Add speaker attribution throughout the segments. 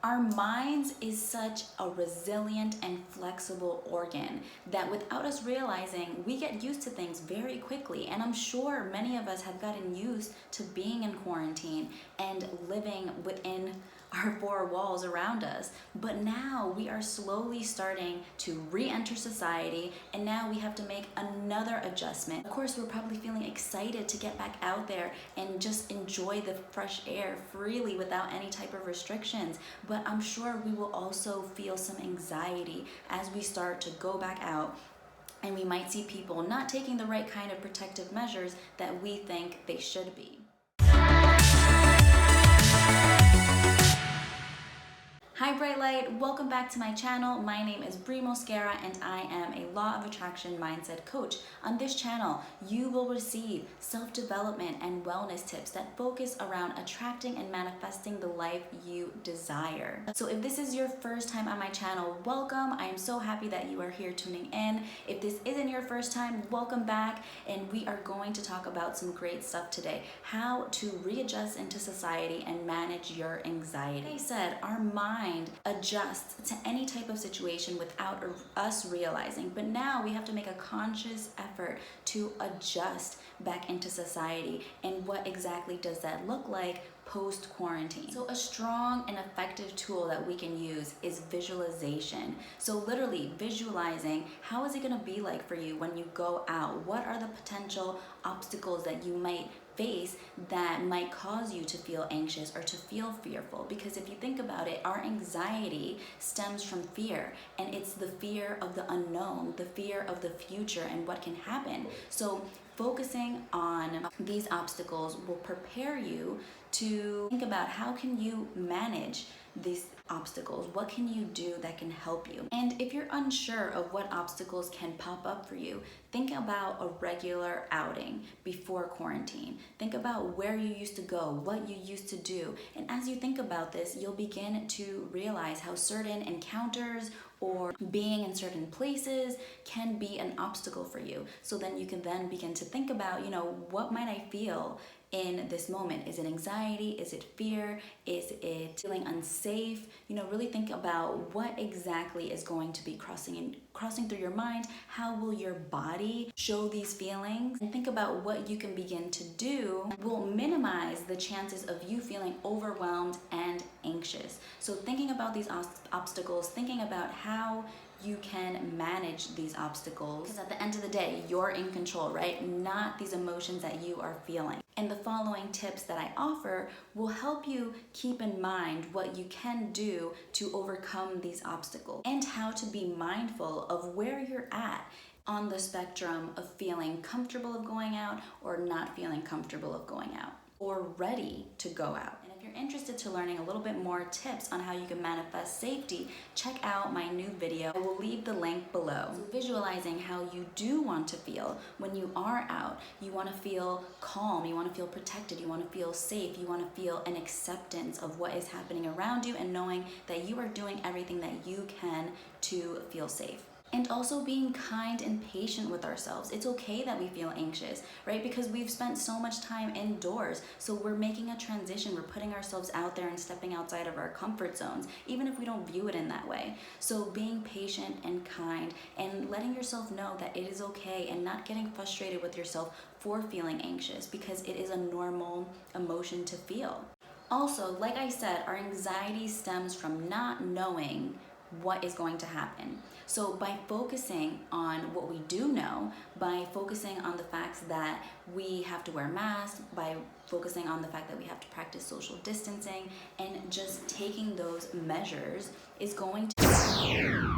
Speaker 1: Our minds is such a resilient and flexible organ that without us realizing, we get used to things very quickly. And I'm sure many of us have gotten used to being in quarantine and living within our four walls around us. But now we are slowly starting to re-enter society, and now we have to make another adjustment. Of course, we're probably feeling excited to get back out there and just enjoy the fresh air freely without any type of restrictions. But I'm sure we will also feel some anxiety as we start to go back out, and we might see people not taking the right kind of protective measures that we think they should be. Hi Bright Light, welcome back to my channel. My name is Brie Mosquera and I am a Law of Attraction Mindset Coach. On this channel, you will receive self-development and wellness tips that focus around attracting and manifesting the life you desire. So if this is your first time on my channel, welcome. I am so happy that you are here tuning in. If this isn't your first time, welcome back, and we are going to talk about some great stuff today. How to readjust into society and manage your anxiety. Like I said, our mind adjusts to any type of situation without us realizing, but now we have to make a conscious effort to adjust back into society. And what exactly does that look like post-quarantine? So a strong and effective tool that we can use is visualization. So literally visualizing, how is it going to be like for you when you go out? What are the potential obstacles that you might face that might cause you to feel anxious or to feel fearful? Because if you think about it, our anxiety stems from fear, and it's the fear of the unknown, the fear of the future and what can happen. So focusing on these obstacles will prepare you to think about how can you manage these obstacles. What can you do that can help you? And if you're unsure of what obstacles can pop up for you, think about a regular outing before quarantine. Think about where you used to go, what you used to do. And as you think about this, you'll begin to realize how certain encounters or being in certain places can be an obstacle for you. So then you can then begin to think about, what might I feel in this moment? Is it anxiety? Is it fear? Is it feeling unsafe? Really think about what exactly is going to be crossing through your mind. How will your body show these feelings? And think about what you can begin to do will minimize the chances of you feeling overwhelmed and anxious. So thinking about these obstacles, thinking about how you can manage these obstacles, because at the end of the day, you're in control, right? Not these emotions that you are feeling. And the following tips that I offer will help you keep in mind what you can do to overcome these obstacles and how to be mindful of where you're at on the spectrum of feeling comfortable of going out or not feeling comfortable of going out, or ready to go out. And if you're interested to learning a little bit more tips on how you can manifest safety, check out my new video. I will leave the link below. So visualizing how you do want to feel when you are out. You want to feel calm, you want to feel protected, you want to feel safe, you want to feel an acceptance of what is happening around you and knowing that you are doing everything that you can to feel safe. And also being kind and patient with ourselves. It's okay that we feel anxious, right? Because we've spent so much time indoors. So we're making a transition. We're putting ourselves out there and stepping outside of our comfort zones, even if we don't view it in that way. So being patient and kind and letting yourself know that it is okay, and not getting frustrated with yourself for feeling anxious, because it is a normal emotion to feel. Also, like I said, our anxiety stems from not knowing what is going to happen. So by focusing on what we do know, by focusing on the facts that we have to wear masks, by focusing on the fact that we have to practice social distancing, and just taking those measures is going to...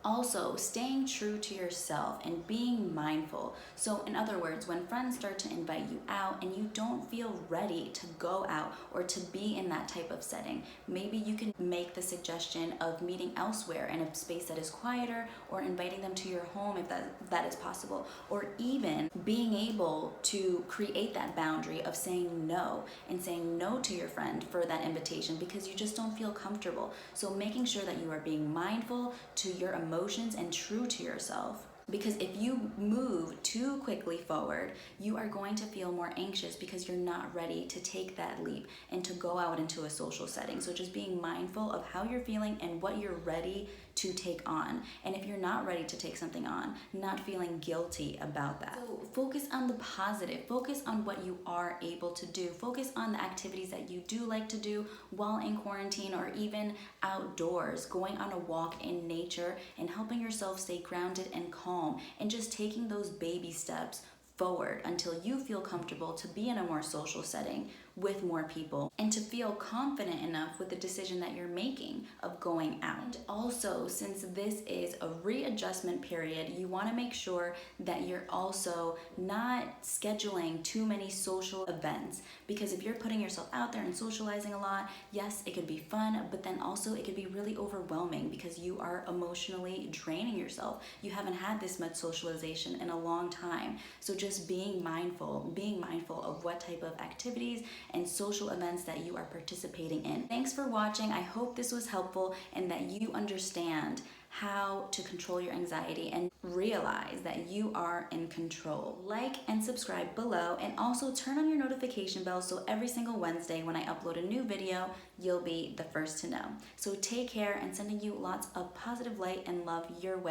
Speaker 1: Also, staying true to yourself and being mindful. So in other words, when friends start to invite you out and you don't feel ready to go out or to be in that type of setting, maybe you can make the suggestion of meeting elsewhere in a space that is quieter, or inviting them to your home if that is possible, or even being able to create that boundary of saying no, and saying no to your friend for that invitation because you just don't feel comfortable. So making sure that you are being mindful to your emotions and true to yourself. Because if you move too quickly forward, you are going to feel more anxious because you're not ready to take that leap and to go out into a social setting. So just being mindful of how you're feeling and what you're ready to take on. And if you're not ready to take something on, not feeling guilty about that. So focus on the positive. Focus on what you are able to do. Focus on the activities that you do like to do while in quarantine or even outdoors, going on a walk in nature and helping yourself stay grounded and calm, and just taking those baby steps forward until you feel comfortable to be in a more social setting with more people and to feel confident enough with the decision that you're making of going out. And also, since this is a readjustment period, you want to make sure that you're also not scheduling too many social events, because if you're putting yourself out there and socializing a lot, yes, it could be fun, but then also it could be really overwhelming because you are emotionally draining yourself. You haven't had this much socialization in a long time. So just being mindful of what type of activities and social events that you are participating in. Thanks for watching. I hope this was helpful and that you understand how to control your anxiety and realize that you are in control. Like and subscribe below, and also turn on your notification bell so every single Wednesday when I upload a new video, you'll be the first to know. So take care, and sending you lots of positive light and love your way.